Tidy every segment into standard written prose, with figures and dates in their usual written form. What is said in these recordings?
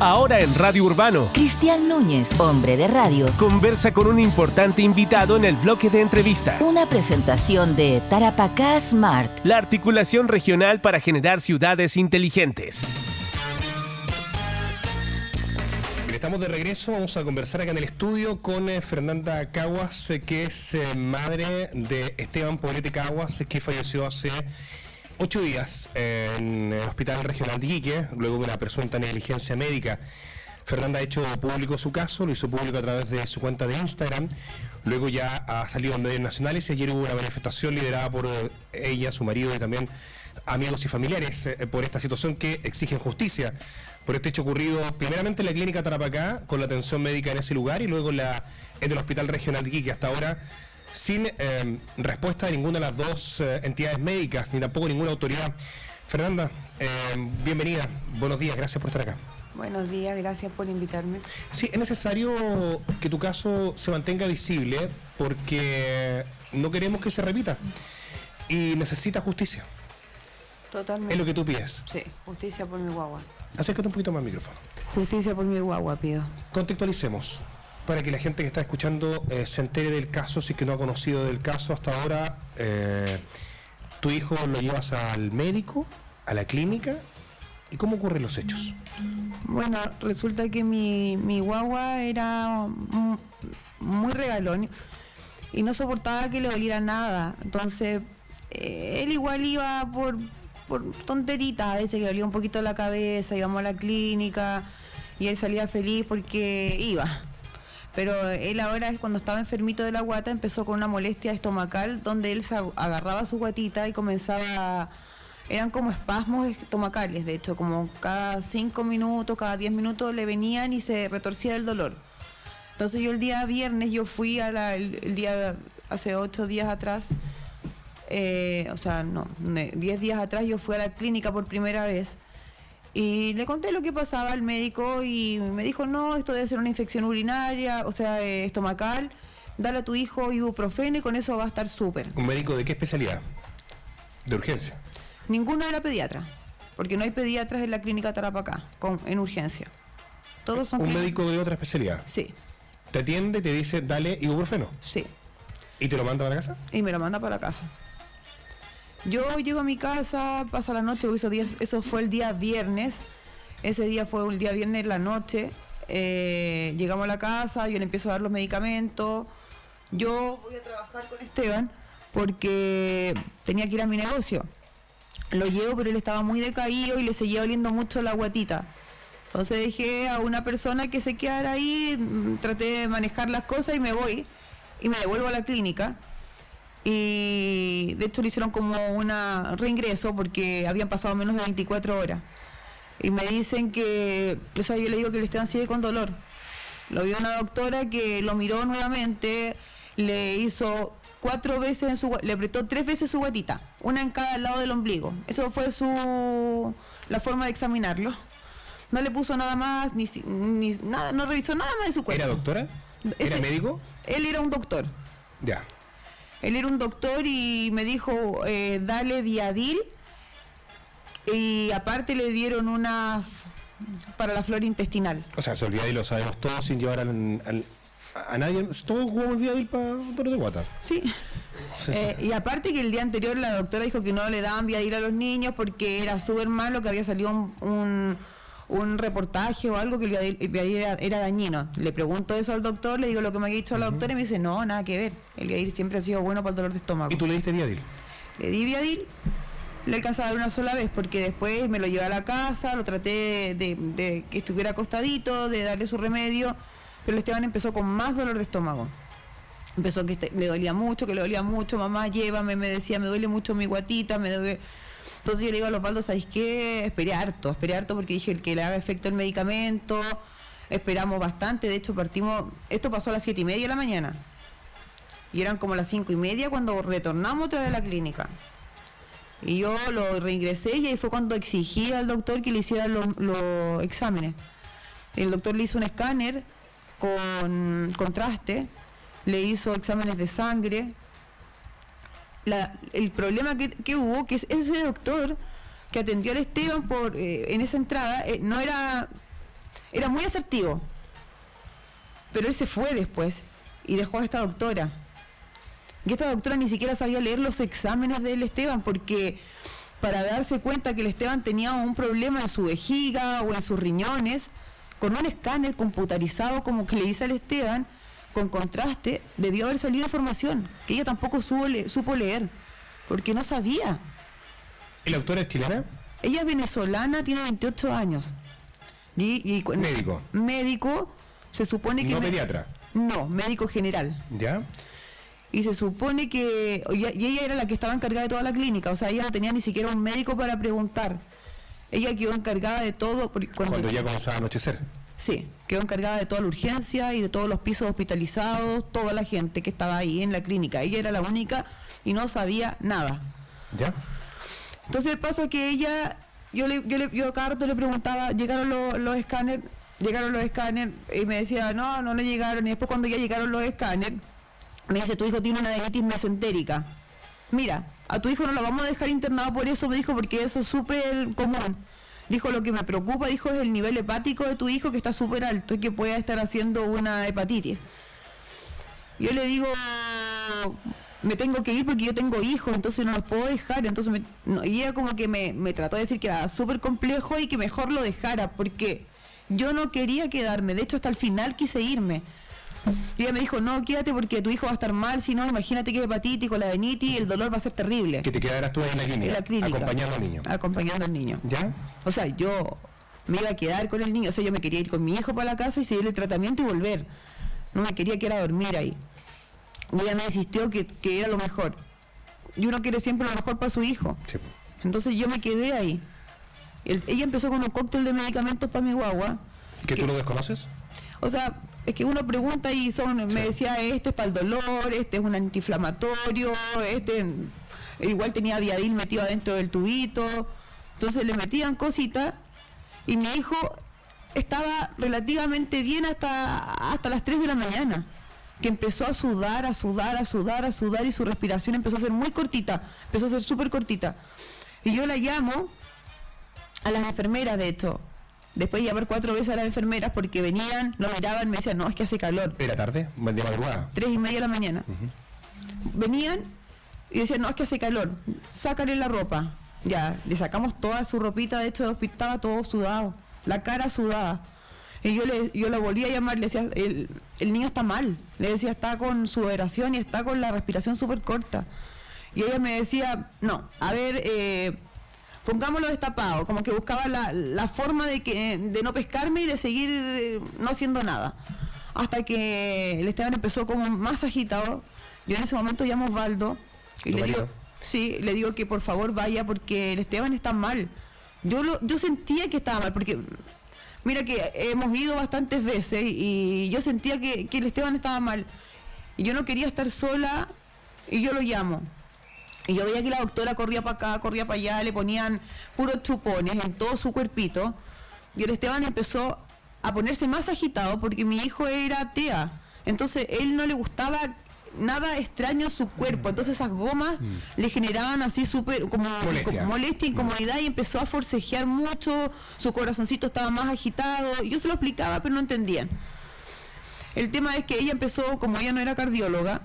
Ahora en Radio Urbano, Cristian Núñez, hombre de radio, conversa con un importante invitado en el bloque de entrevista. Una presentación de Tarapacá Smart, La articulación regional para generar ciudades inteligentes. Estamos de regreso, vamos a conversar acá en el estudio con Fernanda Caguas, que es madre de Esteban Poblete Caguas, que falleció hace 8 días en el Hospital Regional de Iquique, luego de una presunta negligencia médica. Fernanda ha hecho público su caso, lo hizo público a través de su cuenta de Instagram, luego ya ha salido en medios nacionales y ayer hubo una manifestación liderada por ella, su marido y también amigos y familiares por esta situación que exigen justicia por este hecho ocurrido primeramente en la clínica Tarapacá con la atención médica en ese lugar y luego en el Hospital Regional de Iquique, hasta ahora sin respuesta de ninguna de las dos entidades médicas ni tampoco ninguna autoridad. Fernanda, bienvenida, buenos días, gracias por estar acá. Buenos días, gracias por invitarme. Sí, es necesario que tu caso se mantenga visible porque no queremos que se repita y necesita justicia. Totalmente. Es lo que tú pides. Sí, justicia por mi guagua. Acércate un poquito más al micrófono. Justicia por mi guagua, pido. Contextualicemos para que la gente que está escuchando se entere del caso, si es que no ha conocido del caso hasta ahora. Tu hijo lo llevas al médico, a la clínica, ¿y cómo ocurren los hechos? Bueno, resulta que mi guagua era muy regalón y no soportaba que le doliera nada. Entonces, él igual iba por tonteritas, a veces que le dolía un poquito la cabeza, íbamos a la clínica y él salía feliz porque iba. Pero él ahora, cuando estaba enfermito de la guata, empezó con una molestia estomacal donde él se agarraba su guatita y comenzaba, eran como espasmos estomacales, de hecho, como cada 5 minutos, cada 10 minutos le venían y se retorcía el dolor. Entonces yo el día viernes, yo fui hace 8 días atrás, 10 días atrás yo fui a la clínica por primera vez y le conté lo que pasaba al médico y me dijo, no, esto debe ser una infección urinaria, estomacal, dale a tu hijo ibuprofeno y con eso va a estar súper. ¿Un médico de qué especialidad? ¿De urgencia? Ninguno era pediatra, porque no hay pediatras en la clínica Tarapacá, en urgencia. Todos son ¿Un médico de otra especialidad? Sí. ¿Te atiende y te dice, dale ibuprofeno? Sí. ¿Y te lo manda para la casa? Y me lo manda para la casa. Yo llego a mi casa, pasa la noche, eso fue el día viernes. Ese día fue el día viernes en la noche. Llegamos a la casa, yo le empiezo a dar los medicamentos. Yo voy a trabajar con Esteban porque tenía que ir a mi negocio. Lo llevo, pero él estaba muy decaído y le seguía oliendo mucho la guatita. Entonces dejé a una persona que se quedara ahí, traté de manejar las cosas y me voy. Y me devuelvo a la clínica. Y de hecho le hicieron como un reingreso porque habían pasado menos de 24 horas. Y me dicen que, yo le digo que el Esteban sigue con dolor. Lo vio una doctora que lo miró nuevamente, le hizo 4 veces le apretó 3 veces su guatita, una en cada lado del ombligo. Eso fue la forma de examinarlo. No le puso nada más, ni nada, no revisó nada más de su cuerpo. ¿Era doctora? ¿Era médico? Él era un doctor. Ya. Él era un doctor y me dijo, dale Viadil. Y aparte le dieron unas para la flora intestinal. O sea, el Viadil lo sabemos todos sin llevar a nadie. Todos jugamos Viadil para dolor de guata. Sí. Y aparte que el día anterior la doctora dijo que no le daban Viadil a los niños porque era súper malo, que había salido un reportaje o algo que el Viadil era dañino. Le pregunto eso al doctor, le digo lo que me había dicho la doctora y me dice, no, nada que ver. El Viadil siempre ha sido bueno para el dolor de estómago. ¿Y tú le diste Viadil? Le di Viadil, le alcanzé a dar una sola vez porque después me lo llevé a la casa, lo traté de que estuviera acostadito, de darle su remedio, pero Esteban empezó con más dolor de estómago. Empezó que le dolía mucho, mamá, llévame, me decía, me duele mucho mi guatita, me duele. Entonces yo le digo a los Osvaldo, ¿sabes qué? Esperé harto porque dije que le haga efecto el medicamento, esperamos bastante, de hecho esto pasó a las 7:30 de la mañana, y eran como las 5:30 cuando retornamos otra vez a la clínica. Y yo lo reingresé y ahí fue cuando exigí al doctor que le hiciera los exámenes. El doctor le hizo un escáner con contraste, le hizo exámenes de sangre. El problema que hubo, que es ese doctor que atendió al Esteban en esa entrada, no era era muy asertivo. Pero él se fue después y dejó a esta doctora. Y esta doctora ni siquiera sabía leer los exámenes del Esteban, porque para darse cuenta que el Esteban tenía un problema en su vejiga o en sus riñones, con un escáner computarizado como que le dice al Esteban, con contraste, debió haber salido información que ella tampoco supo leer, porque no sabía. ¿Y la doctora es chilena? Ella es venezolana, tiene 28 años. Médico. Médico, se supone que... No pediatra. No, médico general. ¿Ya? Y se supone que... Y ella era la que estaba encargada de toda la clínica, o sea, ella no tenía ni siquiera un médico para preguntar. Ella quedó encargada de todo... Cuando ya comenzaba a anochecer. Sí, quedó encargada de toda la urgencia y de todos los pisos hospitalizados, toda la gente que estaba ahí en la clínica. Ella era la única y no sabía nada. ¿Ya? Entonces pasa que ella, yo a cada rato le preguntaba, llegaron los escáneres y me decía, no llegaron. Y después cuando ya llegaron los escáneres, me dice, tu hijo tiene una adenitis mesentérica. Mira, a tu hijo no lo vamos a dejar internado por eso, me dijo, porque eso es súper común. Dijo, lo que me preocupa, dijo, es el nivel hepático de tu hijo, que está súper alto y que pueda estar haciendo una hepatitis. Yo le digo, me tengo que ir porque yo tengo hijos, entonces no los puedo dejar. Entonces y ella como que me trató de decir que era súper complejo y que mejor lo dejara, porque yo no quería quedarme. De hecho, hasta el final quise irme. Y ella me dijo, no, quédate porque tu hijo va a estar mal, si no, imagínate que es hepatitis con la adenitis, el dolor va a ser terrible. Que te quedaras tú ahí en la clínica, acompañando al niño. Acompañando al niño. ¿Ya? O sea, yo me iba a quedar con el niño, o sea, yo me quería ir con mi hijo para la casa y seguir el tratamiento y volver. No me quería quedar a dormir ahí. Y ella me insistió que era lo mejor. Y uno quiere siempre lo mejor para su hijo. Sí. Entonces yo me quedé ahí. Ella empezó con un cóctel de medicamentos para mi guagua. ¿Que tú lo desconoces? O sea, es que uno pregunta y me decía, este es para el dolor, este es un antiinflamatorio, este igual tenía Viadil metido adentro del tubito. Entonces le metían cositas y mi hijo estaba relativamente bien hasta las 3 de la mañana, que empezó a sudar y su respiración empezó a ser muy cortita, empezó a ser súper cortita. Y yo la llamo a las enfermeras, de hecho. Después de llamar 4 veces a las enfermeras porque venían, lo miraban, me decían, no, es que hace calor. ¿Era tarde? ¿De madrugada? 3:30 de la mañana. Venían y decían, no, es que hace calor, sácale la ropa. Ya, le sacamos toda su ropita, de hecho estaba todo sudado, la cara sudada. Y yo lo volví a llamar, le decía, el niño está mal. Le decía, está con sudoración y está con la respiración súper corta. Y ella me decía, no, a ver, pongámoslo destapado, como que buscaba la forma de no pescarme y de seguir no haciendo nada. Hasta que el Esteban empezó como más agitado. Yo en ese momento llamo a Osvaldo y le digo que por favor vaya porque el Esteban está mal. Yo sentía que estaba mal, porque mira que hemos ido bastantes veces y yo sentía que el Esteban estaba mal. Y yo no quería estar sola y yo lo llamo. Y yo veía que la doctora corría para acá, corría para allá, le ponían puros chupones en todo su cuerpito. Y el Esteban empezó a ponerse más agitado porque mi hijo era TEA. Entonces él no le gustaba nada extraño en su cuerpo. Entonces esas gomas le generaban así súper como molestia, incomodidad, y empezó a forcejear mucho, su corazoncito estaba más agitado. Y yo se lo explicaba, pero no entendían. El tema es que ella empezó, como ella no era cardióloga,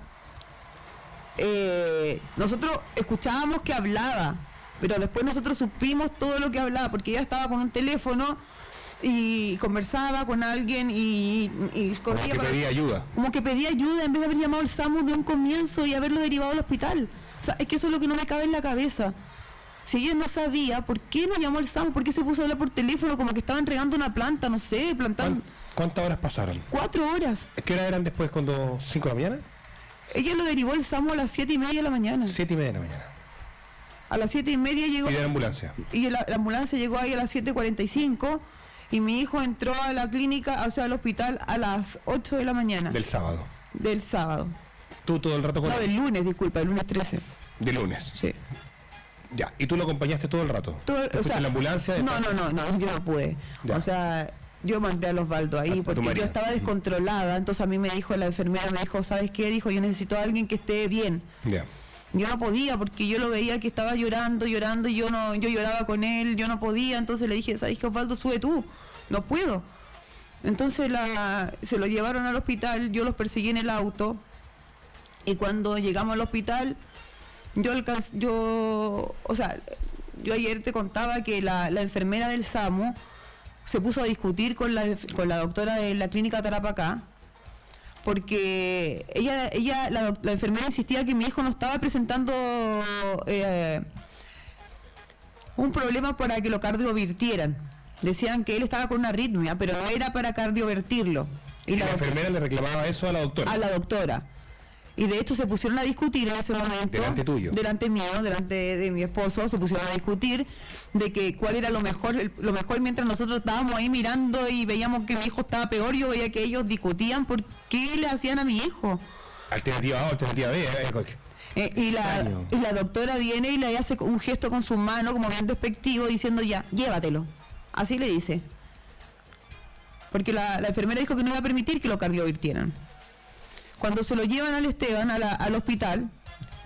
nosotros escuchábamos que hablaba, pero después nosotros supimos todo lo que hablaba, porque ella estaba con un teléfono y conversaba con alguien y corría como que pedía ayuda. Como que pedía ayuda en vez de haber llamado al SAMU de un comienzo y haberlo derivado al hospital. O sea, es que eso es lo que no me cabe en la cabeza. Si ella no sabía, ¿por qué no llamó al SAMU? ¿Por qué se puso a hablar por teléfono como que estaban regando una planta? No sé, plantando. ¿Cuántas horas pasaron? 4 horas. ¿Qué hora eran después, cuando 5 de la mañana? Ella lo derivó el SAMU a las 7:30 de la mañana. 7:30 de la mañana. A las 7:30 llegó. ¿Y de la ambulancia? Y la ambulancia llegó ahí a las 7:45 y mi hijo entró a la clínica, o sea, al hospital a las 8 de la mañana. Del sábado. Del sábado. ¿Tú todo el rato con él? No, del lunes, disculpa, del lunes 13. ¿De lunes? Sí. Ya, ¿y tú lo acompañaste todo el rato? O sea, en la ambulancia? No, yo no pude. Ya. O sea, yo mandé a Osvaldo ahí porque yo estaba descontrolada. Entonces a mí me dijo la enfermera, me dijo, ¿sabes qué? Dijo, yo necesito a alguien que esté bien. Ya. Yo no podía porque yo lo veía que estaba llorando y yo lloraba con él, yo no podía. Entonces le dije, ¿sabes qué, Osvaldo? Sube tú. No puedo. Entonces se lo llevaron al hospital, yo los perseguí en el auto, y cuando llegamos al hospital, yo ayer te contaba que la enfermera del SAMU se puso a discutir con la doctora de la clínica Tarapacá, porque la enfermera insistía que mi hijo no estaba presentando un problema para que lo cardiovertieran. Decían que él estaba con una arritmia, pero no era para cardiovertirlo. Y la enfermera le reclamaba eso a la doctora. A la doctora. Y de hecho se pusieron a discutir en ese momento. Delante tuyo. Delante mío, delante de mi esposo, se pusieron a discutir de que cuál era lo mejor mientras nosotros estábamos ahí mirando y veíamos que mi hijo estaba peor. Yo veía que ellos discutían por qué le hacían a mi hijo. Alternativa A, alternativa B. Y la doctora viene y le hace un gesto con su mano como bien despectivo diciendo ya, llévatelo. Así le dice. Porque la enfermera dijo que no iba a permitir que lo cardiovertieran. Cuando se lo llevan al Esteban, al hospital,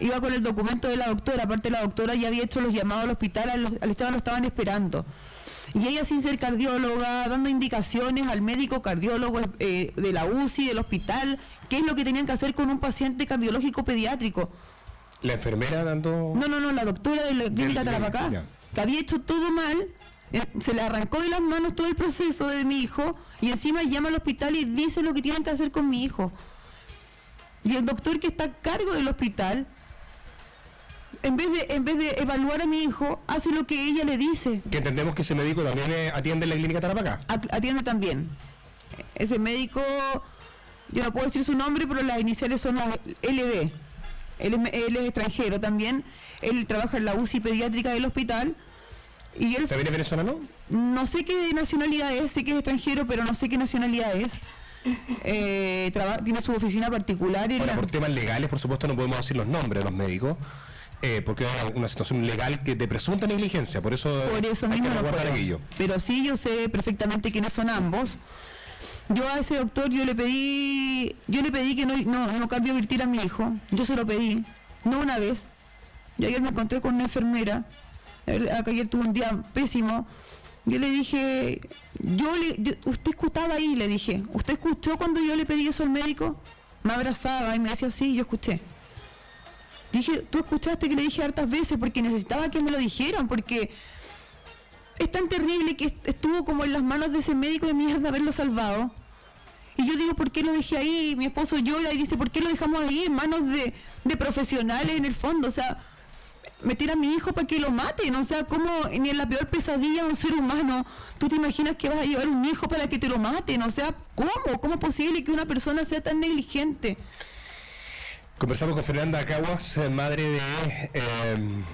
iba con el documento de la doctora. Aparte, la doctora ya había hecho los llamados al hospital, al Esteban lo estaban esperando. Y ella, sin ser cardióloga, dando indicaciones al médico cardiólogo de la UCI, del hospital, qué es lo que tenían que hacer con un paciente cardiológico pediátrico. ¿La enfermera dando...? No, la doctora de la clínica Tarapacá, que había hecho todo mal, se le arrancó de las manos todo el proceso de mi hijo, y encima llama al hospital y dice lo que tienen que hacer con mi hijo. Y el doctor que está a cargo del hospital, en vez de evaluar a mi hijo, hace lo que ella le dice. Que entendemos que ese médico también atiende en la clínica Tarapacá. Atiende también. Ese médico, yo no puedo decir su nombre, pero las iniciales son las LB. Él es extranjero también. Él trabaja en la UCI pediátrica del hospital. Y él, ¿también es venezolano? No sé qué nacionalidad es, sé que es extranjero, pero no sé qué nacionalidad es. Tiene su oficina particular. Ahora, por temas legales, por supuesto, no podemos decir los nombres de los médicos, porque es una situación legal que de presunta negligencia, por eso mismo no puedo. Aquello. Pero sí, yo sé perfectamente quiénes son ambos. Yo a ese doctor yo le pedí que no cardiovertiera a mi hijo. Yo se lo pedí, no una vez. Yo ayer me encontré con una enfermera, ayer tuve un día pésimo. Yo le dije, usted escuchaba ahí, le dije, ¿usted escuchó cuando yo le pedí eso al médico? Me abrazaba y me decía, sí, yo escuché. Dije, tú escuchaste que le dije hartas veces porque necesitaba que me lo dijeran, porque es tan terrible que estuvo como en las manos de ese médico de mierda haberlo salvado. Y yo digo, ¿por qué lo dejé ahí? Mi esposo llora y dice, ¿por qué lo dejamos ahí en manos de profesionales en el fondo? O sea, meter a mi hijo para que lo maten, o sea, como ni en la peor pesadilla de un ser humano tú te imaginas que vas a llevar un hijo para que te lo maten, o sea, ¿cómo es posible que una persona sea tan negligente? Conversamos con Fernanda Caguas, madre de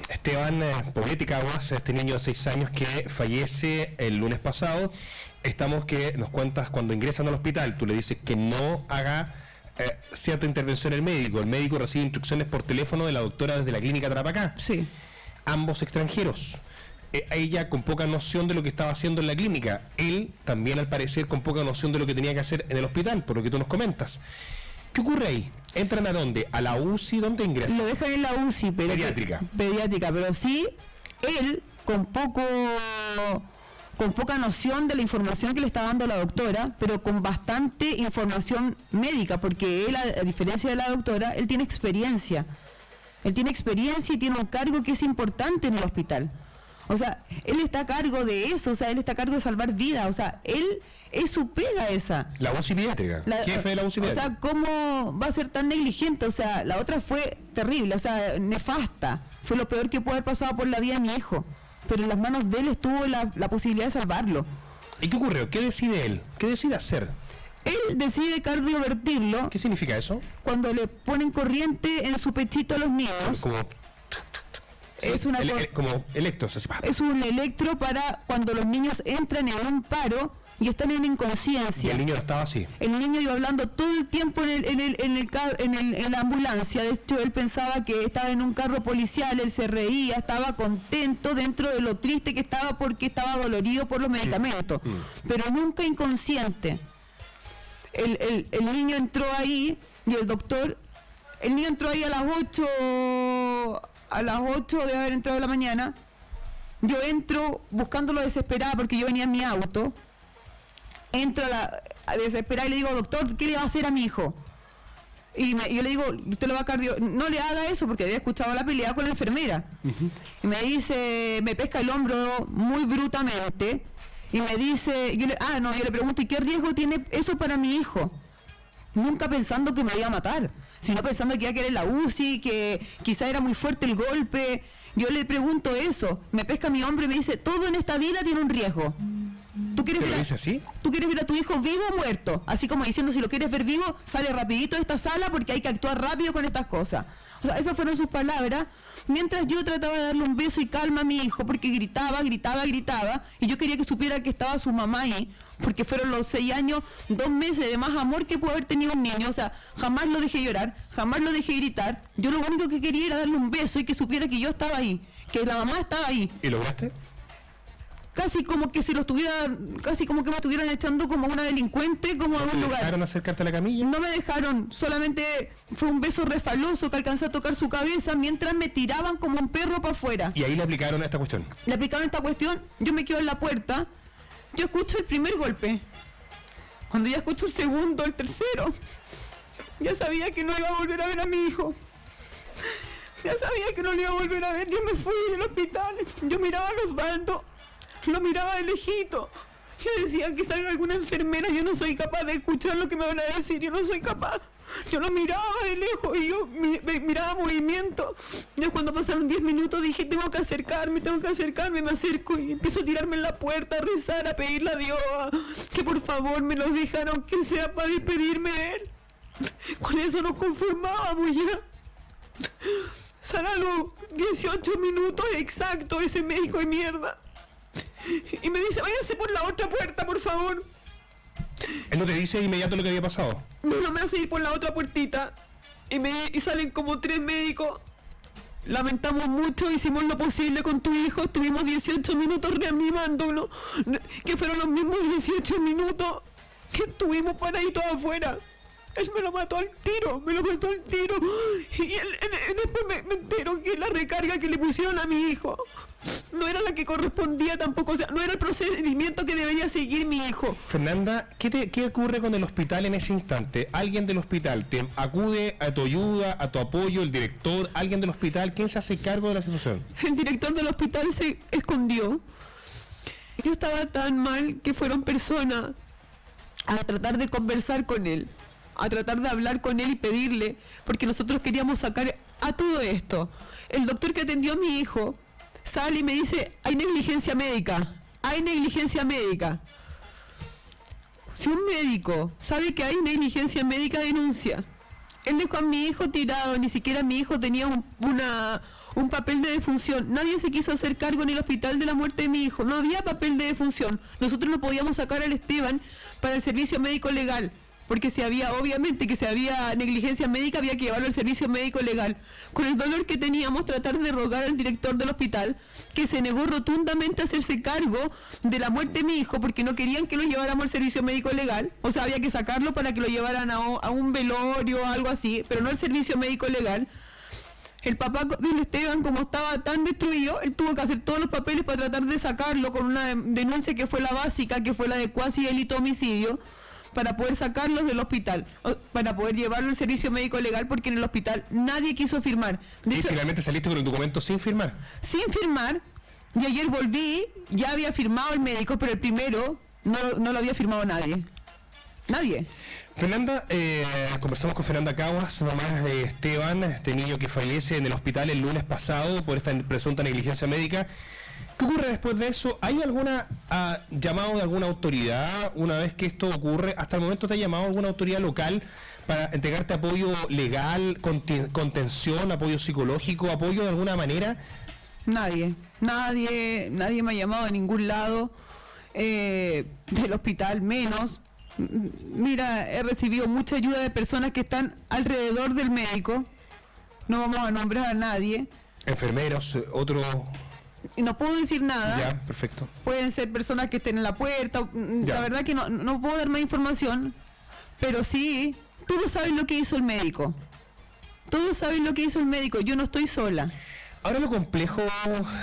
Esteban Poblete Caguas, este niño de 6 años que fallece el lunes pasado. Estamos que nos cuentas cuando ingresan al hospital, tú le dices que no haga cierta intervención el médico recibe instrucciones por teléfono de la doctora desde la clínica Tarapacá. Sí. Ambos extranjeros. Ella con poca noción de lo que estaba haciendo en la clínica. Él también, al parecer, con poca noción de lo que tenía que hacer en el hospital, por lo que tú nos comentas. ¿Qué ocurre ahí? ¿Entran a dónde? ¿A la UCI? ¿Dónde ingresan? Lo dejan en la UCI. Pediátrica, pero sí, él con poca noción de la información que le está dando la doctora, pero con bastante información médica, porque él, a diferencia de la doctora, él tiene experiencia. Él tiene experiencia y tiene un cargo que es importante en el hospital. O sea, él está a cargo de eso, o sea, él está a cargo de salvar vidas, o sea, él es su pega esa. La UCI pediátrica, jefe de la UCI pediátrica. O sea, ¿cómo va a ser tan negligente? O sea, la otra fue terrible, o sea, nefasta. Fue lo peor que puede haber pasado por la vida de mi hijo. Pero en las manos de él estuvo la posibilidad de salvarlo. ¿Y qué ocurrió? ¿Qué decide él? ¿Qué decide hacer? Él decide cardiovertirlo. ¿Qué significa eso? Cuando le ponen corriente en su pechito a los niños. Como... Es una como electros, así. Es un electro para cuando los niños entran en un paro y están en inconsciencia. Y el niño estaba así. El niño iba hablando todo el tiempo en la ambulancia. De hecho, él pensaba que estaba en un carro policial, él se reía, estaba contento dentro de lo triste que estaba porque estaba dolorido por los medicamentos, pero nunca inconsciente. El niño entró ahí y el niño entró ahí a las 8 de haber entrado de la mañana. Yo entro buscándolo desesperada porque yo venía en mi auto entro a desesperar y le digo, doctor, ¿qué le va a hacer a mi hijo? Y yo le digo, usted lo va a no le haga eso, porque había escuchado la pelea con la enfermera. Y me dice, me pesca el hombro muy brutamente y me dice, yo le pregunto, ¿y qué riesgo tiene eso para mi hijo? Nunca pensando que me iba a matar, sino pensando que iba a querer la UCI, que quizá era muy fuerte el golpe. Yo le pregunto eso, me pesca mi hombro y me dice, todo en esta vida tiene un riesgo. ¿Tú quieres ver a tu hijo vivo o muerto? Así como diciendo, si lo quieres ver vivo, sale rapidito de esta sala porque hay que actuar rápido con estas cosas. O sea, esas fueron sus palabras, mientras yo trataba de darle un beso y calma a mi hijo, porque gritaba, y yo quería que supiera que estaba su mamá ahí, porque fueron los 6 años, 2 meses de más amor que pudo haber tenido un niño. O sea, jamás lo dejé llorar, jamás lo dejé gritar. Yo lo único que quería era darle un beso y que supiera que yo estaba ahí, que la mamá estaba ahí. ¿Y lograste? Casi como que casi como que me estuvieran echando como una delincuente, como a un lugar. ¿Te dejaron acercarte a la camilla? No me dejaron, solamente fue un beso refaloso que alcancé a tocar su cabeza mientras me tiraban como un perro para afuera. Y ahí le aplicaron esta cuestión. Yo me quedo en la puerta, yo escucho el primer golpe. Cuando ya escucho el segundo, el tercero, ya sabía que no iba a volver a ver a mi hijo. Ya sabía que no lo iba a volver a ver. Yo me fui del hospital, yo miraba a los bandos. Lo miraba de lejito. Yo decía que salga alguna enfermera. Yo no soy capaz de escuchar lo que me van a decir. Yo no soy capaz. Yo lo miraba de lejos y yo miraba movimiento. Ya cuando pasaron 10 minutos dije, tengo que acercarme. Me acerco y empiezo a tirarme en la puerta, a rezar, a pedirle a Dios que por favor me los dejara, aunque sea para despedirme de él. Con eso nos conformábamos ya. Sale a los 18 minutos exacto ese médico de mierda. Y me dice, váyanse por la otra puerta, por favor. ¿Él no te dice de inmediato lo que había pasado? No me hace ir por la otra puertita. Y salen como 3 médicos. Lamentamos mucho, hicimos lo posible con tu hijo. Estuvimos 18 minutos reanimándolo. Que fueron los mismos 18 minutos que estuvimos paraditos afuera. Él me lo mató al tiro. Y después me entero que la recarga que le pusieron a mi hijo no era la que correspondía tampoco, o sea, no era el procedimiento que debería seguir mi hijo. Fernanda, ¿qué ocurre con el hospital en ese instante? ¿Alguien del hospital te acude a tu ayuda, a tu apoyo, el director, alguien del hospital? ¿Quién se hace cargo de la situación? El director del hospital se escondió. Yo estaba tan mal que fueron personas a tratar de conversar con él, a tratar de hablar con él y pedirle, porque nosotros queríamos sacar a todo esto. El doctor que atendió a mi hijo sale y me dice, hay negligencia médica. Si un médico sabe que hay negligencia médica, denuncia. Él dejó a mi hijo tirado, ni siquiera mi hijo tenía un papel de defunción. Nadie se quiso hacer cargo en el hospital de la muerte de mi hijo. No había papel de defunción. Nosotros no podíamos sacar al Esteban para el servicio médico legal, porque si había negligencia médica, había que llevarlo al servicio médico legal. Con el dolor que teníamos, tratar de rogar al director del hospital, que se negó rotundamente a hacerse cargo de la muerte de mi hijo, porque no querían que lo lleváramos al servicio médico legal. O sea, había que sacarlo para que lo llevaran a un velorio o algo así, pero no al servicio médico legal. El papá del Esteban, como estaba tan destruido, él tuvo que hacer todos los papeles para tratar de sacarlo, con una denuncia que fue la básica, que fue la de cuasi delito homicidio, para poder sacarlos del hospital, para poder llevarlo al servicio médico legal, porque en el hospital nadie quiso firmar. De hecho, finalmente saliste con el documento sin firmar. Sin firmar, y ayer volví, ya había firmado el médico, pero el primero no lo había firmado nadie. Fernanda, conversamos con Fernanda Caguas, mamá de Esteban, este niño que fallece en el hospital el lunes pasado por esta presunta negligencia médica. ¿Qué ocurre después de eso? ¿Hay alguna llamado de alguna autoridad una vez que esto ocurre? ¿Hasta el momento te ha llamado alguna autoridad local para entregarte apoyo legal, contención, apoyo psicológico, apoyo de alguna manera? Nadie me ha llamado de ningún lado, del hospital menos. Mira, he recibido mucha ayuda de personas que están alrededor del médico. No vamos a nombrar a nadie. Enfermeros, otros... No puedo decir nada. Ya, perfecto. Pueden ser personas que estén en la puerta. Ya. La verdad que no puedo dar más información, pero sí, todos saben lo que hizo el médico. Yo no estoy sola. Ahora lo complejo,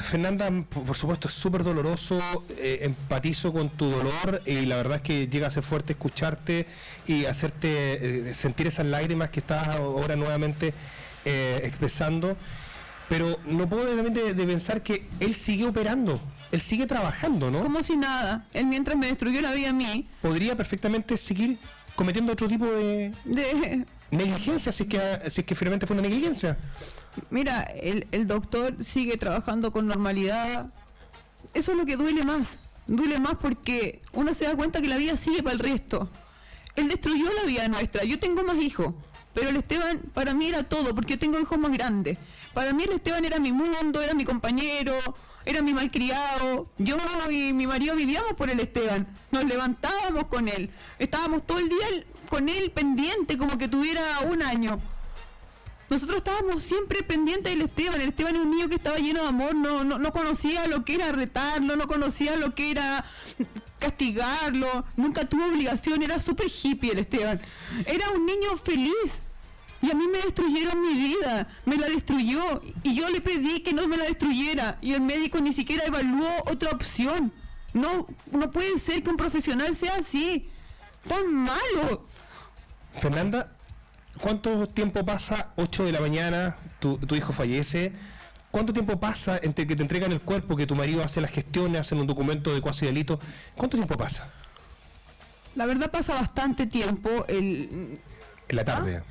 Fernanda, por supuesto es súper doloroso, empatizo con tu dolor y la verdad es que llega a ser fuerte escucharte y hacerte sentir esas lágrimas que estás ahora nuevamente expresando, pero no puedo de pensar que él sigue operando, él sigue trabajando, ¿no? Como si nada, él mientras me destruyó la vida a mí. Podría perfectamente seguir cometiendo otro tipo de negligencia, si es que finalmente fue una negligencia. Mira, el doctor sigue trabajando con normalidad. Eso es lo que duele más porque uno se da cuenta que la vida sigue para el resto. Él destruyó la vida nuestra. Yo tengo más hijos, pero el Esteban para mí era todo, porque yo tengo hijos más grandes. Para mí el Esteban era mi mundo, era mi compañero, era mi malcriado. Yo y mi marido vivíamos por el Esteban, nos levantábamos con él, estábamos todo el día con él pendiente como que tuviera 1 año. Nosotros estábamos siempre pendientes del Esteban. El Esteban es un niño que estaba lleno de amor, no conocía lo que era retarlo, no conocía lo que era castigarlo, nunca tuvo obligación, era súper hippie el Esteban. Era un niño feliz. Y a mí me destruyeron mi vida, me la destruyó. Y yo le pedí que no me la destruyera. Y el médico ni siquiera evaluó otra opción. No puede ser que un profesional sea así, tan malo. Fernanda, ¿cuánto tiempo pasa? 8 de la mañana, tu hijo fallece. ¿Cuánto tiempo pasa entre que te entregan el cuerpo, que tu marido hace las gestiones, hacen un documento de cuasi delito? ¿Cuánto tiempo pasa? La verdad pasa bastante tiempo. En la tarde.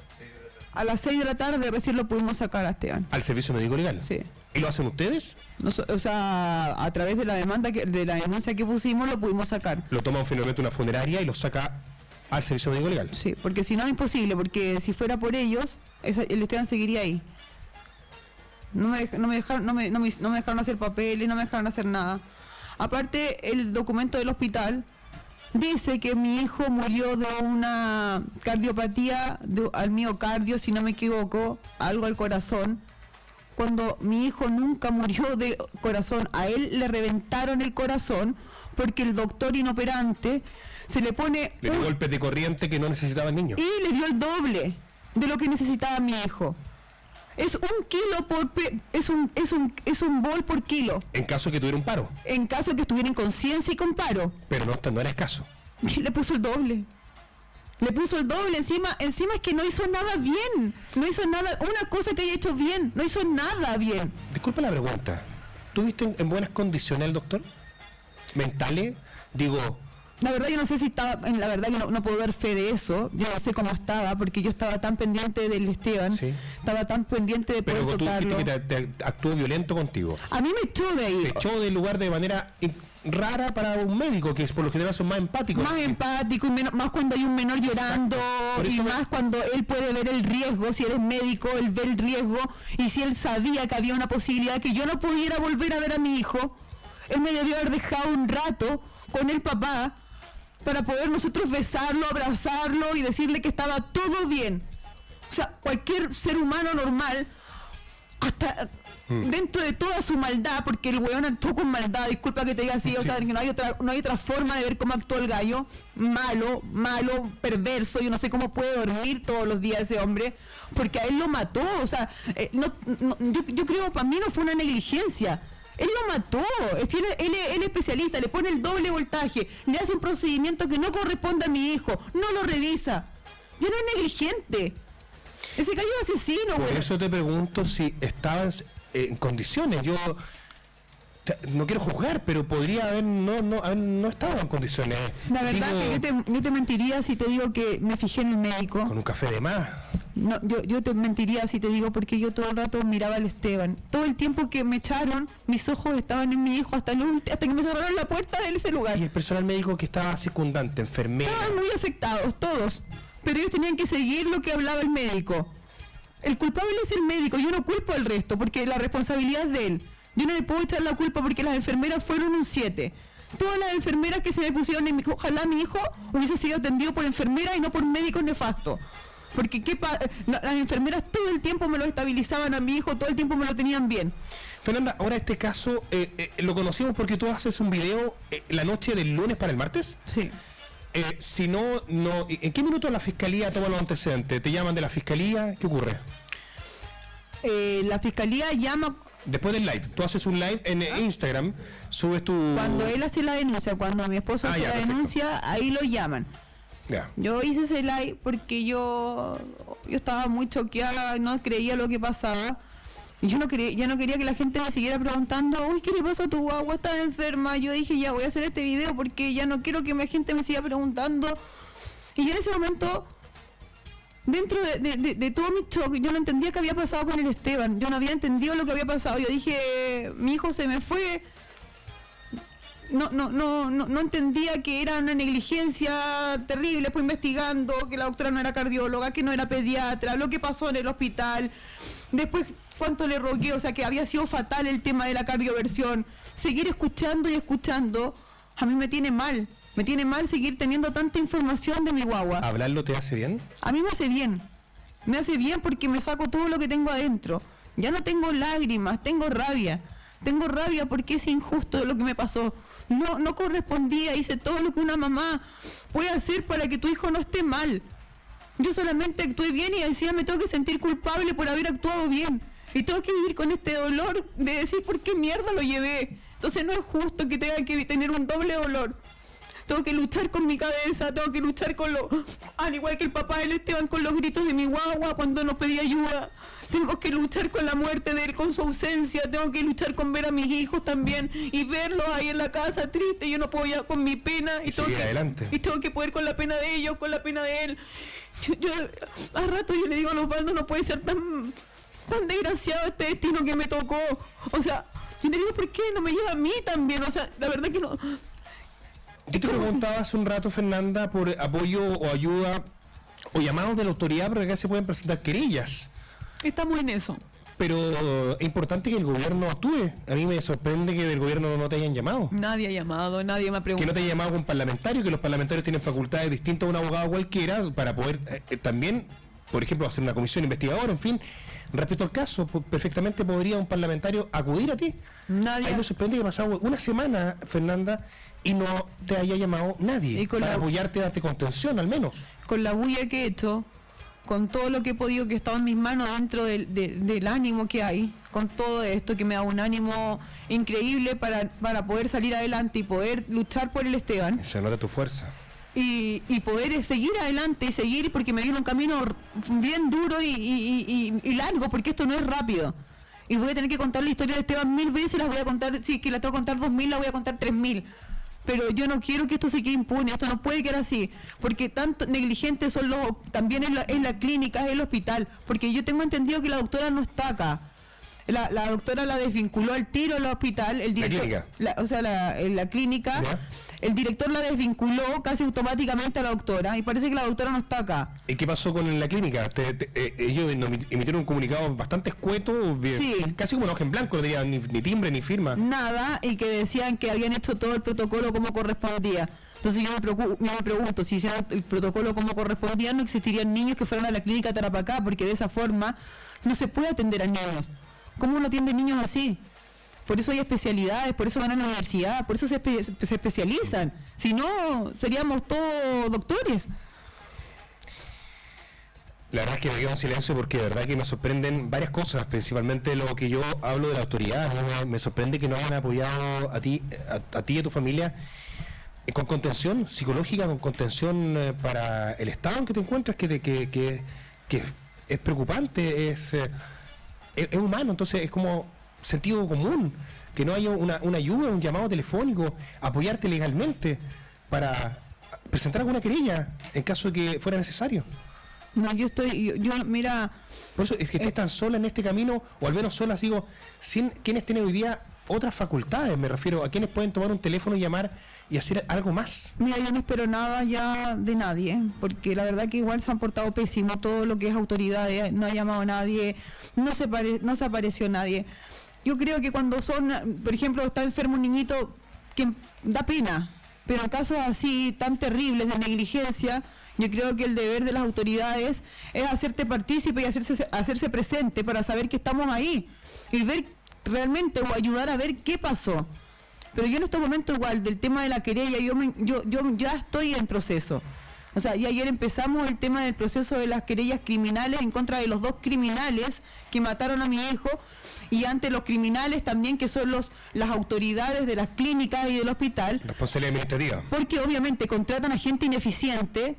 A las 6 de la tarde recién lo pudimos sacar a Esteban. ¿Al servicio médico legal? Sí. ¿Y lo hacen ustedes? O sea, a través de la denuncia que pusimos lo pudimos sacar. Lo toman finalmente una funeraria y lo saca al servicio médico legal. Sí, porque si no es imposible, porque si fuera por ellos, el Esteban seguiría ahí. No me dejaron hacer papeles, no me dejaron hacer nada. Aparte, el documento del hospital dice que mi hijo murió de una cardiopatía al miocardio, si no me equivoco, algo al corazón, cuando mi hijo nunca murió de corazón. A él le reventaron el corazón porque el doctor inoperante se le pone le dio golpes de corriente que no necesitaba el niño. Y le dio el doble de lo que necesitaba mi hijo. Es 1 kilo por es un bol por kilo. En caso que tuviera un paro. En caso que estuviera en conciencia y con paro. Pero no era escaso. Y le puso el doble. Encima es que no hizo nada bien. No hizo nada, una cosa que haya hecho bien. No hizo nada bien. Disculpa la pregunta. ¿Tuviste en buenas condiciones el doctor? ¿Mentales? Digo, la verdad yo no sé si estaba, la verdad yo no puedo dar fe de eso, yo no sé cómo estaba, porque yo estaba tan pendiente del Esteban, sí, estaba tan pendiente de poder pero tocarlo. tú dijiste que te actuó violento contigo. A mí me echó de ahí. Te echó del lugar de manera rara para un médico, que por lo general son más empáticos. Más empático, y más cuando hay un menor llorando, y más cuando él puede ver el riesgo, si él es médico, él ve el riesgo, y si él sabía que había una posibilidad que yo no pudiera volver a ver a mi hijo, él me debió haber dejado un rato con el papá, para poder nosotros besarlo, abrazarlo y decirle que estaba todo bien. O sea, cualquier ser humano normal, hasta dentro de toda su maldad, porque el weón actuó con maldad, disculpa que te diga así, sí, o sea, que no hay otra forma de ver cómo actuó el gallo, malo, perverso, yo no sé cómo puede dormir todos los días ese hombre, porque a él lo mató, o sea, yo creo, para mí no fue una negligencia. Él lo mató, es decir, él es especialista, le pone el doble voltaje, le hace un procedimiento que no corresponde a mi hijo, no lo revisa. Ya no es negligente. Ese gallo es asesino, güey. Por eso te pregunto si estabas en condiciones. Yo no quiero juzgar, pero podría haber no estado en condiciones. La verdad que yo te mentiría si te digo que me fijé en el médico. Con un café de más. No, yo te mentiría si te digo, porque yo todo el rato miraba al Esteban. Todo el tiempo que me echaron, mis ojos estaban en mi hijo hasta que me cerraron la puerta de ese lugar. Y el personal médico que estaba circundante, enfermera. Estaban muy afectados, todos. Pero ellos tenían que seguir lo que hablaba el médico. El culpable es el médico, yo no culpo al resto, porque la responsabilidad es de él. Yo no le puedo echar la culpa porque las enfermeras fueron un 7. Todas las enfermeras que se me pusieron en mi hijo, ojalá mi hijo hubiese sido atendido por enfermeras y no por médicos nefastos. Porque las enfermeras todo el tiempo me lo estabilizaban a mi hijo, todo el tiempo me lo tenían bien. Fernanda, ahora este caso lo conocimos porque tú haces un video la noche del lunes para el martes. Sí. Si no, ¿en qué minuto la fiscalía toma los antecedentes? ¿Te llaman de la fiscalía? ¿Qué ocurre? La fiscalía llama Después del live, tú haces un live en Instagram, subes tu... Cuando él hace la denuncia, cuando mi esposo hace ya, la perfecto. denuncia, ahí lo llaman. Ya. Yo hice ese live porque yo estaba muy choqueada, no creía lo que pasaba. Y yo no quería que la gente me siguiera preguntando, uy, ¿qué le pasa a tu guagua? ¿Estás enferma? Yo dije, ya voy a hacer este video porque ya no quiero que la gente me siga preguntando. Y yo en ese momento, dentro de todo mi shock, yo no entendía qué había pasado con el Esteban. Yo no había entendido lo que había pasado. Yo dije, mi hijo se me fue. No entendía que era una negligencia terrible. Después investigando que la doctora no era cardióloga, que no era pediatra, lo que pasó en el hospital. Después cuánto le rogué, o sea que había sido fatal el tema de la cardioversión. Seguir escuchando y escuchando, a mí me tiene mal. Me tiene mal seguir teniendo tanta información de mi guagua. ¿Hablarlo te hace bien? A mí me hace bien. Me hace bien porque me saco todo lo que tengo adentro. Ya no tengo lágrimas, tengo rabia. Tengo rabia porque es injusto lo que me pasó. No correspondía, hice todo lo que una mamá puede hacer para que tu hijo no esté mal. Yo solamente actué bien y encima me tengo que sentir culpable por haber actuado bien. Y tengo que vivir con este dolor de decir por qué mierda lo llevé. Entonces no es justo que tenga que tener un doble dolor. Tengo que luchar con mi cabeza, tengo que luchar con al igual que el papá del Esteban, con los gritos de mi guagua cuando nos pedía ayuda. Tenemos que luchar con la muerte de él, con su ausencia. Tengo que luchar con ver a mis hijos también y verlos ahí en la casa triste. Yo no puedo ya con mi pena y tengo que poder con la pena de ellos, con la pena de él. Yo a rato yo le digo a Osvaldo, no puede ser tan desgraciado este destino que me tocó. O sea, yo le digo, ¿por qué no me lleva a mí también? O sea, la verdad que no. Yo te preguntaba hace un rato, Fernanda, por apoyo o ayuda o llamados de la autoridad, porque acá se pueden presentar querellas. Estamos en eso. Pero es importante que el gobierno actúe. A mí me sorprende que del gobierno no te hayan llamado. Nadie ha llamado, nadie me ha preguntado. Que no te haya llamado con parlamentario, que los parlamentarios tienen facultades distintas a un abogado cualquiera para poder también, por ejemplo, hacer una comisión investigadora, en fin. Respecto al caso, perfectamente podría un parlamentario acudir a ti. Nadie. A mí me sorprende que ha pasado una semana, Fernanda, y no te haya llamado nadie para apoyarte, darte contención al menos. Con la bulla que he hecho, con todo lo que he podido, que he estado en mis manos dentro del ánimo que hay, con todo esto que me da un ánimo increíble para poder salir adelante y poder luchar por el Esteban. Se nota tu fuerza. Y poder seguir adelante y seguir, porque me viene un camino bien duro y largo, porque esto no es rápido. Y voy a tener que contar la historia de Esteban 1000 veces, las voy a contar, si que la tengo que contar 2000, la voy a contar 3000. Pero yo no quiero que esto se quede impune, esto no puede quedar así, porque tanto negligentes son también en la clínica, en el hospital, porque yo tengo entendido que la doctora no está acá. La doctora la desvinculó al tiro al hospital, el director, la clínica, ¿ya? El director la desvinculó casi automáticamente a la doctora y parece que la doctora no está acá. ¿Y qué pasó con la clínica? Ellos emitieron un comunicado bastante escueto, Sí. Casi como una hoja en blanco, no tenía ni timbre ni firma. Nada, y que decían que habían hecho todo el protocolo como correspondía. Entonces yo me pregunto, si hicieran el protocolo como correspondía, no existirían niños que fueran a la clínica Tarapacá, porque de esa forma no se puede atender a niños. ¿Cómo uno atiende niños así? Por eso hay especialidades, por eso van a la universidad, por eso se especializan. Si no, seríamos todos doctores. La verdad es que me quedo en silencio porque de verdad que me sorprenden varias cosas, principalmente lo que yo hablo de la autoridad. Me sorprende que no hayan apoyado a ti y a tu familia con contención psicológica, con contención para el estado en que te encuentras, que es preocupante, es humano, entonces es como sentido común que no haya una ayuda, un llamado telefónico, apoyarte legalmente para presentar alguna querella en caso de que fuera necesario. No, yo mira... Por eso es que estés tan sola en este camino, o al menos sola, digo, sin quienes tienen hoy día otras facultades, me refiero a quienes pueden tomar un teléfono y llamar y hacer algo más. Mira, yo no espero nada ya de nadie, porque la verdad que igual se han portado pésimo todo lo que es autoridades, no ha llamado a nadie, no se apareció nadie. Yo creo que cuando por ejemplo, está enfermo un niñito, que da pena, pero en casos así tan terribles de negligencia, yo creo que el deber de las autoridades es hacerte partícipe y hacerse presente para saber que estamos ahí y ver realmente o ayudar a ver qué pasó. Pero yo en estos momentos igual, del tema de la querella, yo ya estoy en proceso. O sea, y ayer empezamos el tema del proceso de las querellas criminales en contra de los 2 criminales que mataron a mi hijo, y ante los criminales también, que son las autoridades de las clínicas y del hospital. Responsabilidad administrativa. Porque obviamente contratan a gente ineficiente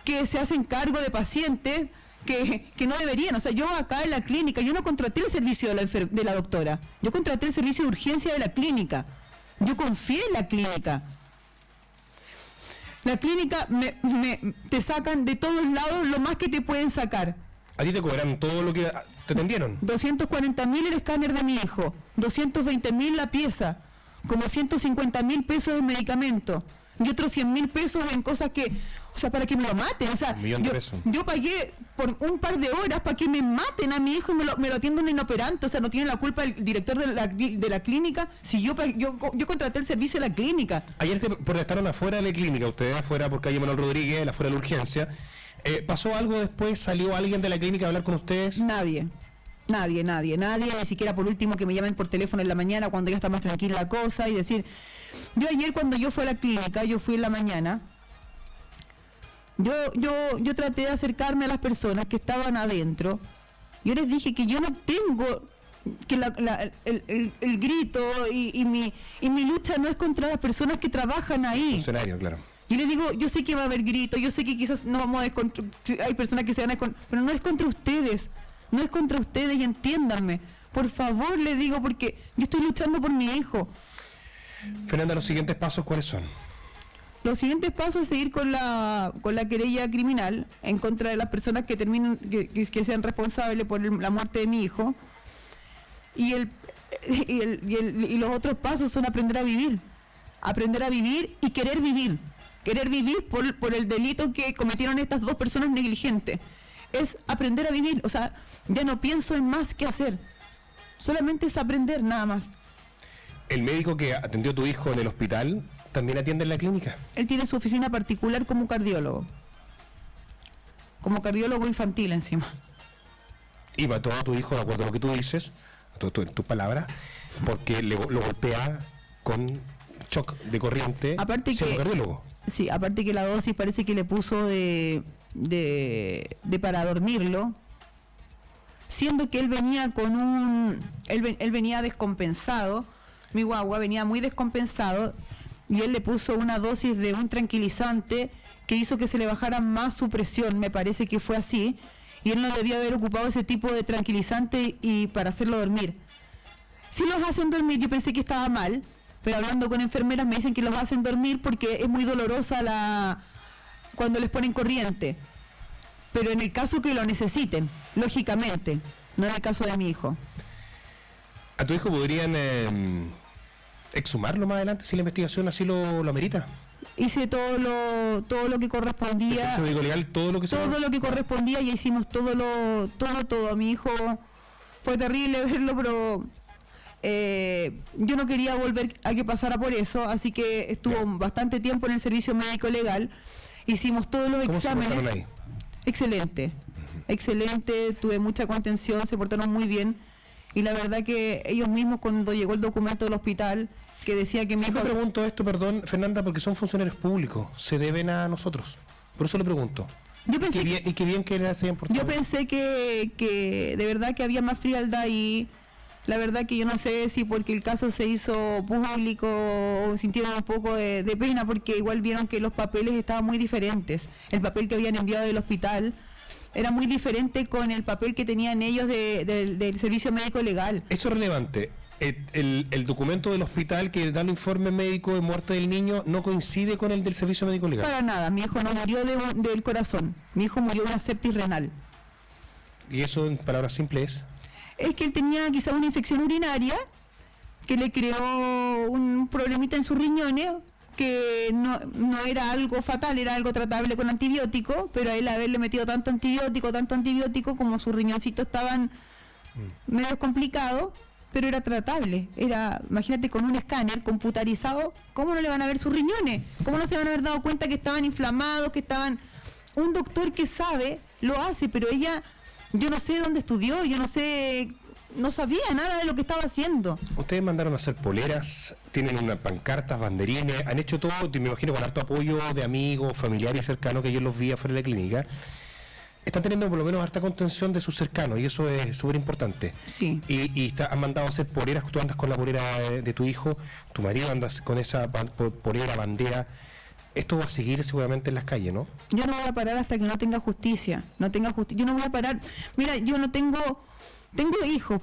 que se hacen cargo de pacientes que no deberían. O sea, yo acá en la clínica, yo no contraté el servicio de la doctora, yo contraté el servicio de urgencia de la clínica. Yo confié en la clínica. La clínica te sacan de todos lados lo más que te pueden sacar. ¿A ti te cobran todo lo que te atendieron? 240.000 el escáner de mi hijo, 220.000 la pieza, como 150.000 pesos en medicamento y otros 100.000 pesos en cosas que, o sea, para que me lo maten. O sea, yo pagué por un par de horas para que me maten a mi hijo y me lo atienda un inoperante. O sea, no tiene la culpa el director de la clínica si yo contraté el servicio de la clínica. Ayer se protestaron afuera de la clínica, ustedes afuera por calle Manuel Rodríguez, afuera de la urgencia. ¿Pasó algo después? ¿Salió alguien de la clínica a hablar con ustedes? Nadie, ni siquiera por último que me llamen por teléfono en la mañana cuando ya está más tranquila la cosa y decir... Yo ayer cuando yo fui a la clínica, yo fui en la mañana, yo traté de acercarme a las personas que estaban adentro. Yo les dije que yo no tengo, que el grito y mi lucha no es contra las personas que trabajan ahí. Funcionario, claro. Yo les digo, yo sé que va a haber gritos, yo sé que quizás no vamos a hay personas que se van a pero no es contra ustedes, y entiéndanme. Por favor, les digo, porque yo estoy luchando por mi hijo. Fernanda, ¿los siguientes pasos cuáles son? Los siguientes pasos es seguir con la querella criminal en contra de las personas que que sean responsables por la muerte de mi hijo. Y los otros pasos son aprender a vivir y querer vivir por el delito que cometieron estas 2 personas negligentes. Es aprender a vivir. O sea, ya no pienso en más que hacer, solamente es aprender, nada más. ¿El médico que atendió a tu hijo en el hospital también atiende en la clínica? Él tiene su oficina particular como cardiólogo infantil encima. Y mató a tu hijo, de acuerdo a lo que tú dices, en tus palabras, porque lo golpea con shock de corriente, siendo cardiólogo. Sí, aparte que la dosis parece que le puso de para dormirlo, siendo que él venía él venía descompensado. Mi guagua venía muy descompensado y él le puso una dosis de un tranquilizante que hizo que se le bajara más su presión, me parece que fue así, y él no debía haber ocupado ese tipo de tranquilizante y para hacerlo dormir. Si los hacen dormir, yo pensé que estaba mal, pero hablando con enfermeras me dicen que los hacen dormir porque es muy dolorosa cuando les ponen corriente, pero en el caso que lo necesiten, lógicamente, no en el caso de mi hijo. ¿A tu hijo podrían exhumarlo más adelante si la investigación así lo amerita? Hice todo lo que correspondía. ¿El médico legal, todo lo que correspondía, y hicimos todo. A mi hijo fue terrible verlo, pero yo no quería volver a que pasara por eso, así que estuvo bastante tiempo en el servicio médico legal. Hicimos todos los exámenes. ¿Cómo se portaron ahí? Excelente, tuve mucha contención, se portaron muy bien. Y la verdad que ellos mismos, cuando llegó el documento del hospital que decía que mi hijo... Siempre pregunto esto, perdón, Fernanda, porque son funcionarios públicos, se deben a nosotros. Por eso le pregunto. Yo pensé qué bien que se hayan portado. Yo pensé que de verdad que había más frialdad, y la verdad que yo no sé si porque el caso se hizo público o sintieron un poco de pena, porque igual vieron que los papeles estaban muy diferentes. El papel que habían enviado del hospital era muy diferente con el papel que tenían ellos del servicio médico legal. Eso es relevante. El documento del hospital que da el informe médico de muerte del niño no coincide con el del servicio médico legal. Para nada, mi hijo no murió del corazón, mi hijo murió de una sepsis renal. ¿Y eso en palabras simples es? Es que él tenía quizá una infección urinaria que le creó un problemita en sus riñones, que no era algo fatal, era algo tratable con antibiótico, pero a él haberle metido tanto antibiótico, como sus riñoncitos estaban medio complicados, pero era tratable. Imagínate, con un escáner computarizado, ¿cómo no le van a ver sus riñones? ¿Cómo no se van a haber dado cuenta que estaban inflamados, que estaban... Un doctor que sabe, lo hace, pero ella, yo no sé dónde estudió, yo no sé no sabía nada de lo que estaba haciendo. Ustedes mandaron a hacer poleras, tienen unas pancartas, banderines, han hecho todo, me imagino, con harto apoyo de amigos, familiares cercanos, que yo los vi afuera de la clínica. Están teniendo por lo menos harta contención de sus cercanos, y eso es súper importante. Sí. Y han mandado a hacer poleras, tú andas con la polera de tu hijo, tu marido anda con esa polera, bandera. Esto va a seguir seguramente en las calles, ¿no? Yo no voy a parar hasta que no tenga justicia. Yo no voy a parar. Mira, yo no tengo hijos,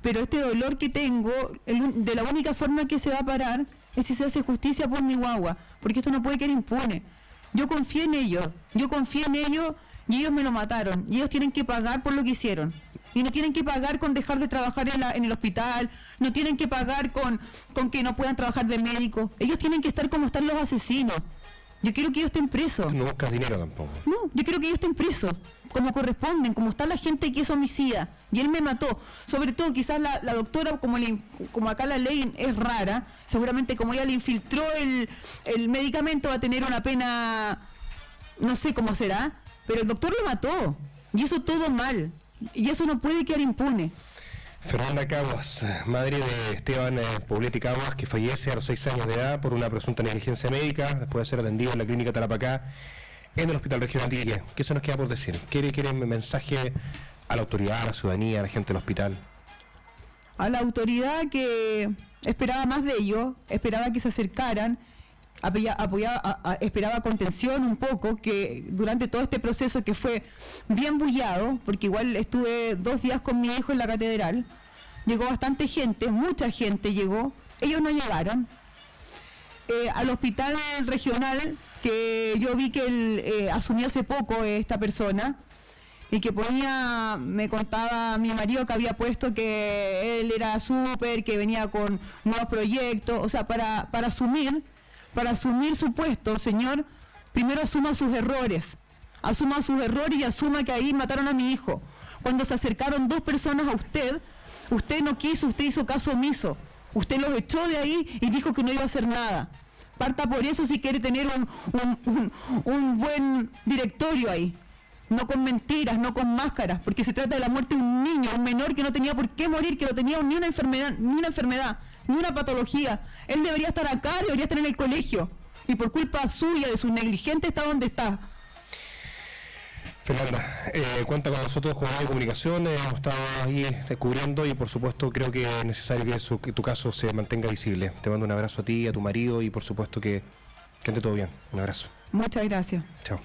pero este dolor que tengo, de la única forma que se va a parar es si se hace justicia por mi guagua, porque esto no puede quedar impune. Yo confié en ellos y ellos me lo mataron, y ellos tienen que pagar por lo que hicieron. Y no tienen que pagar con dejar de trabajar en el hospital, no tienen que pagar con que no puedan trabajar de médico. Ellos tienen que estar como están los asesinos. Yo quiero que ellos estén presos. No buscas dinero tampoco. No, yo quiero que ellos estén presos, como corresponden, como está la gente que es homicida. Y él me mató. Sobre todo, quizás la doctora, como acá la ley es rara, seguramente como ella le infiltró el medicamento, va a tener una pena, no sé cómo será, pero el doctor lo mató. Y eso todo mal. Y eso no puede quedar impune. Fernanda Caguas, madre de Esteban Poblete Caguas, que fallece a los 6 años de edad por una presunta negligencia médica después de ser atendido en la clínica Tarapacá en el Hospital Regional de Iquique. ¿Qué se nos queda por decir? ¿Quiere un mensaje a la autoridad, a la ciudadanía, a la gente del hospital? A la autoridad, que esperaba más de ellos, esperaba que se acercaran, esperaba contención un poco, que durante todo este proceso que fue bien bullado, porque igual estuve 2 días con mi hijo en la catedral, llegó bastante gente, mucha gente llegó, ellos no llegaron. Al hospital regional, que yo vi que él asumió hace poco esta persona, y que me contaba mi marido que había puesto que él era súper, que venía con nuevos proyectos, o sea, para asumir su puesto, señor, primero asuma sus errores y asuma que ahí mataron a mi hijo. Cuando se acercaron 2 personas a usted no quiso, usted hizo caso omiso, usted los echó de ahí y dijo que no iba a hacer nada. Parta por eso si quiere tener un buen directorio ahí, no con mentiras, no con máscaras, porque se trata de la muerte de un niño, un menor que no tenía por qué morir, que no tenía ni una enfermedad, ni una patología. Él debería estar acá, debería estar en el colegio, y por culpa suya, de su negligente, está donde está. Fernanda, cuenta con nosotros como medio de comunicación, hemos estado ahí descubriendo, y por supuesto creo que es necesario que tu caso se mantenga visible. Te mando un abrazo a ti, a tu marido, y por supuesto que ande todo bien. Un abrazo. Muchas gracias. Chao.